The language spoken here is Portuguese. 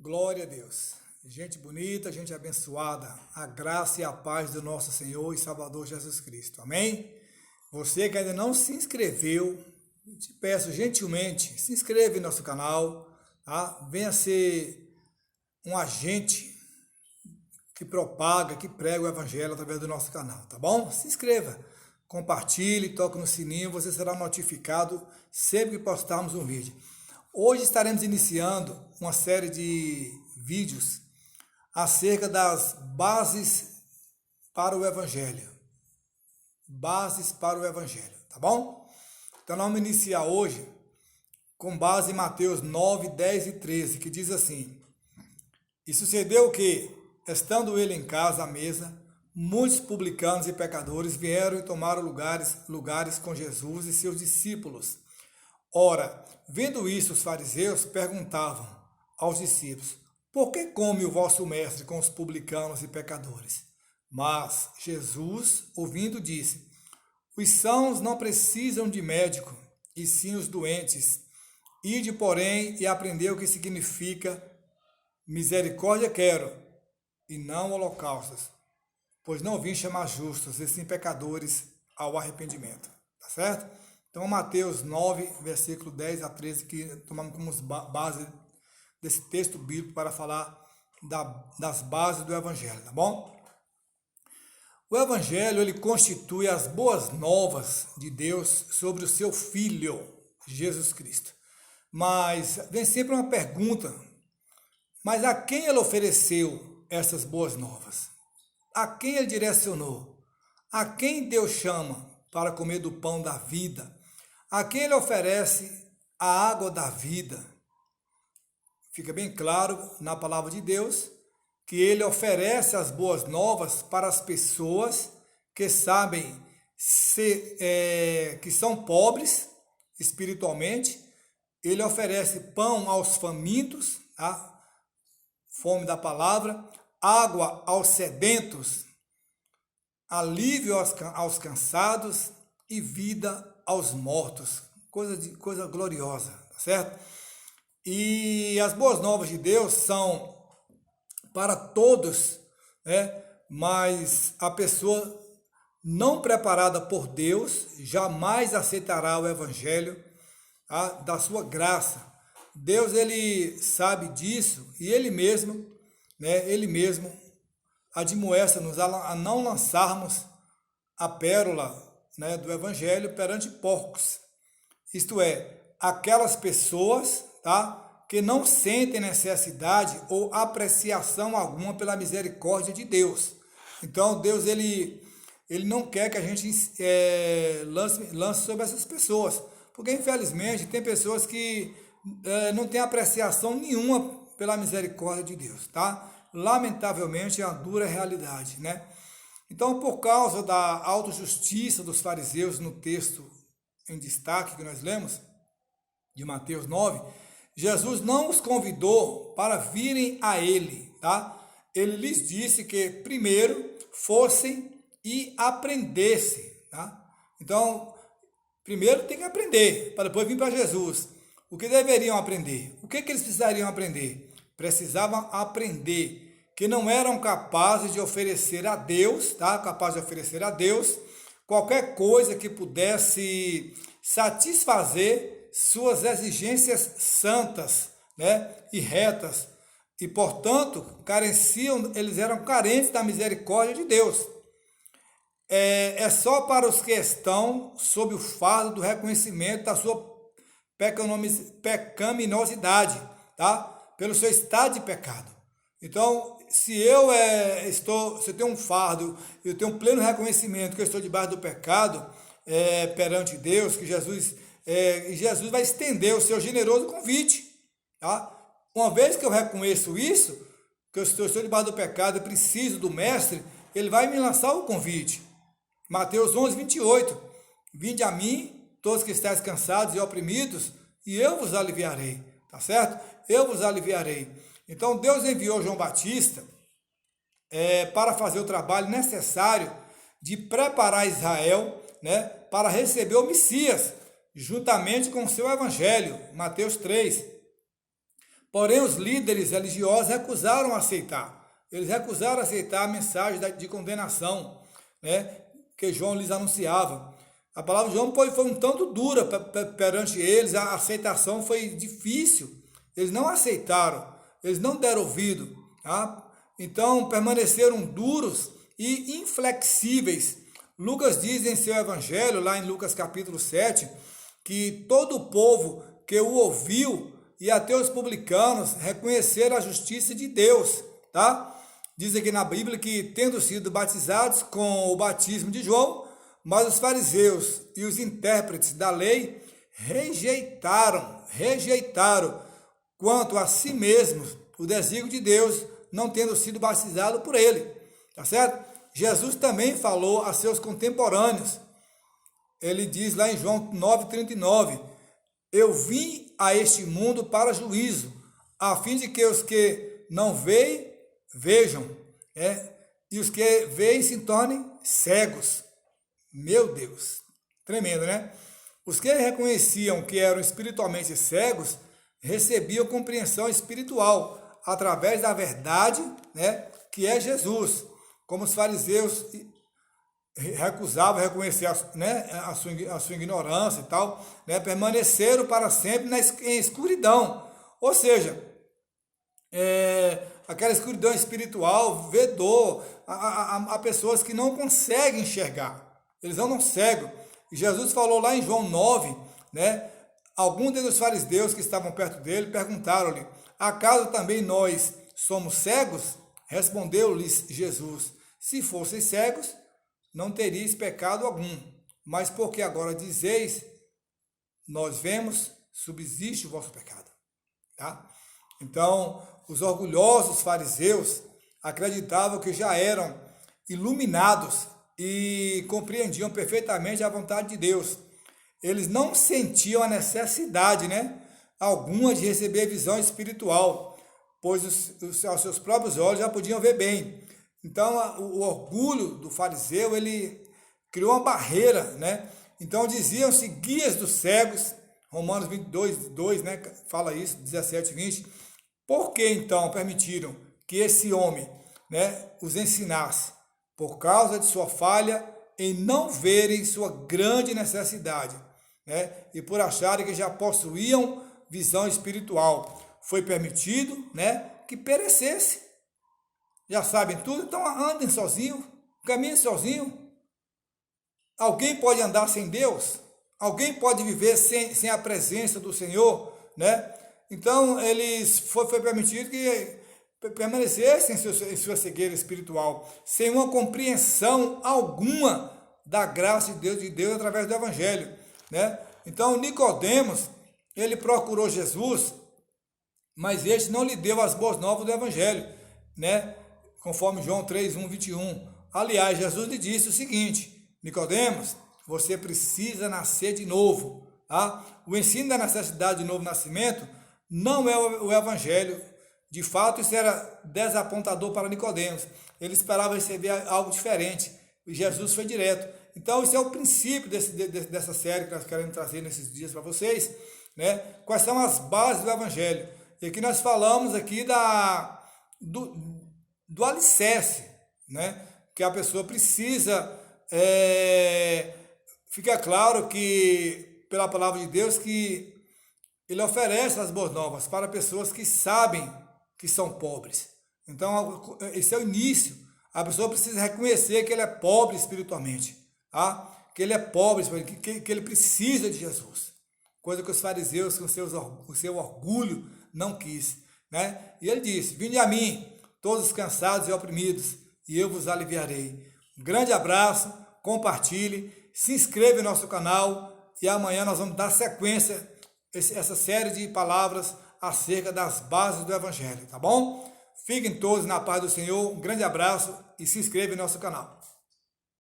Glória a Deus. Gente bonita, gente abençoada. A graça e a paz do nosso Senhor e Salvador Jesus Cristo. Amém? Você que ainda não se inscreveu, te peço gentilmente, se inscreva em nosso canal, tá? Venha ser um agente que propaga, que prega o Evangelho através do nosso canal, tá bom? Se inscreva, compartilhe, toque no sininho, você será notificado sempre que postarmos um vídeo. Hoje estaremos iniciando uma série de vídeos acerca das bases para o Evangelho. Bases para o Evangelho, tá bom? Então nós vamos iniciar hoje com base em Mateus 9, 10 e 13, que diz assim: E sucedeu que, estando ele em casa à mesa, muitos publicanos e pecadores vieram e tomaram lugares com Jesus e seus discípulos. Ora, vendo isso, os fariseus perguntavam aos discípulos: Por que come o vosso mestre com os publicanos e pecadores? Mas Jesus, ouvindo, disse: Os sãos não precisam de médico, e sim os doentes. Ide, porém, e aprendei o que significa misericórdia quero, e não holocaustos, pois não vim chamar justos, e sim pecadores ao arrependimento. Tá certo? Então, Mateus 9, versículo 10 a 13, que tomamos como base desse texto bíblico para falar das bases do Evangelho, tá bom? O Evangelho, ele constitui as boas novas de Deus sobre o seu Filho, Jesus Cristo. Mas vem sempre uma pergunta: mas a quem ele ofereceu essas boas novas? A quem ele direcionou? A quem Deus chama para comer do pão da vida? A quem ele oferece a água da vida? Fica bem claro na palavra de Deus que ele oferece as boas novas para as pessoas que sabem que são pobres espiritualmente. Ele oferece pão aos famintos, tá? Fome da palavra, água aos sedentos, alívio aos cansados e vida aos mortos. Coisa gloriosa, tá certo? E as boas novas de Deus são para todos, né? Mas a pessoa não preparada por Deus jamais aceitará o Evangelho, tá? Da sua graça. Deus, ele sabe disso e ele mesmo, né? Ele mesmo admoesta-nos a não lançarmos a pérola, né, do Evangelho perante porcos. Isto é, aquelas pessoas, tá, que não sentem necessidade ou apreciação alguma pela misericórdia de Deus. Então, Deus, ele não quer que a gente lance sobre essas pessoas, porque infelizmente tem pessoas que não têm apreciação nenhuma pela misericórdia de Deus, tá? Lamentavelmente é uma dura realidade, né? Então, por causa da autojustiça dos fariseus no texto em destaque que nós lemos, de Mateus 9, Jesus não os convidou para virem a ele, tá? Ele lhes disse que primeiro fossem e aprendessem, tá? Então, primeiro tem que aprender, para depois vir para Jesus. O que deveriam aprender? O que eles precisariam aprender? Precisavam aprender que não eram capazes de oferecer a Deus, tá? Capazes de oferecer a Deus qualquer coisa que pudesse satisfazer suas exigências santas, né? E retas. E, portanto, eles eram carentes da misericórdia de Deus. É só para os que estão sob o fardo do reconhecimento da sua pecaminosidade, tá? Pelo seu estado de pecado. Então, se eu tenho um fardo, eu tenho um pleno reconhecimento que eu estou debaixo do pecado perante Deus, que Jesus vai estender o seu generoso convite, tá? Uma vez que eu reconheço isso, que eu estou debaixo do pecado e preciso do mestre, ele vai me lançar o convite. Mateus 11, 28. Vinde a mim, todos que estáis cansados e oprimidos, e eu vos aliviarei, tá certo? Eu vos aliviarei. Então, Deus enviou João Batista para fazer o trabalho necessário de preparar Israel, né, para receber o Messias, juntamente com o seu Evangelho, Mateus 3. Porém, os líderes religiosos recusaram aceitar. Eles recusaram aceitar a mensagem de condenação, né, que João lhes anunciava. A palavra de João foi um tanto dura perante eles, a aceitação foi difícil. Eles não aceitaram, eles não deram ouvido. Tá? Então, permaneceram duros e inflexíveis. Lucas diz em seu evangelho, lá em Lucas capítulo 7, que todo o povo que o ouviu e até os publicanos reconheceram a justiça de Deus, tá? Diz aqui na Bíblia que, tendo sido batizados com o batismo de João, mas os fariseus e os intérpretes da lei rejeitaram quanto a si mesmos o desígnio de Deus, não tendo sido batizado por ele, tá certo? Jesus também falou a seus contemporâneos. Ele diz lá em João 9,39, eu vim a este mundo para juízo, a fim de que os que não veem, vejam, e os que veem se tornem cegos. Meu Deus, tremendo, né? Os que reconheciam que eram espiritualmente cegos, recebiam compreensão espiritual através da verdade, né, que é Jesus. Como os fariseus recusavam reconhecer a sua ignorância e tal, né, permaneceram para sempre em escuridão. Ou seja, aquela escuridão espiritual vedou a pessoas que não conseguem enxergar. Eles andam cegos. E Jesus falou lá em João 9, né, alguns dos fariseus que estavam perto dele perguntaram-lhe, acaso também nós somos cegos? Respondeu-lhes Jesus, se fosseis cegos, não teríeis pecado algum, mas porque agora dizeis, nós vemos, subsiste o vosso pecado. Tá? Então, os orgulhosos fariseus acreditavam que já eram iluminados e compreendiam perfeitamente a vontade de Deus. Eles não sentiam a necessidade, né, alguma de receber visão espiritual, pois aos seus próprios olhos já podiam ver bem. Então, o orgulho do fariseu, ele criou uma barreira, né? Então, diziam-se guias dos cegos, Romanos 22, 2, né, fala isso, 17, 20. Por que, então, permitiram que esse homem, né, os ensinasse? Por causa de sua falha em não verem sua grande necessidade, né? E por acharem que já possuíam visão espiritual. Foi permitido, né, que perecesse. Já sabem tudo, então andem sozinhos, caminhem sozinhos. Alguém pode andar sem Deus? Alguém pode viver sem a presença do Senhor, né? Então, foi permitido que permanecessem em sua cegueira espiritual, sem uma compreensão alguma da graça de Deus através do Evangelho, né? Então, Nicodemos, ele procurou Jesus, mas este não lhe deu as boas novas do Evangelho, né? Conforme João 3, 1, 21. Aliás, Jesus lhe disse o seguinte, Nicodemos, você precisa nascer de novo, tá? O ensino da necessidade de novo nascimento não é o Evangelho. De fato, isso era desapontador para Nicodemos. Ele esperava receber algo diferente. E Jesus foi direto. Então, isso é o princípio dessa série que nós queremos trazer nesses dias para vocês, né? Quais são as bases do Evangelho? E aqui nós falamos aqui do alicerce, né? Que a pessoa precisa. Fica claro que, pela palavra de Deus, que ele oferece as boas novas para pessoas que sabem que são pobres. Então, esse é o início. A pessoa precisa reconhecer que ele é pobre espiritualmente, tá? Que ele é pobre, que ele precisa de Jesus. Coisa que os fariseus, com o seu orgulho, não quis, né? E ele disse, vinde a mim, todos cansados e oprimidos, e eu vos aliviarei. Um grande abraço, compartilhe, se inscreva no nosso canal, e amanhã nós vamos dar sequência a essa série de palavras acerca das bases do Evangelho, tá bom? Fiquem todos na paz do Senhor, um grande abraço e se inscreva no nosso canal.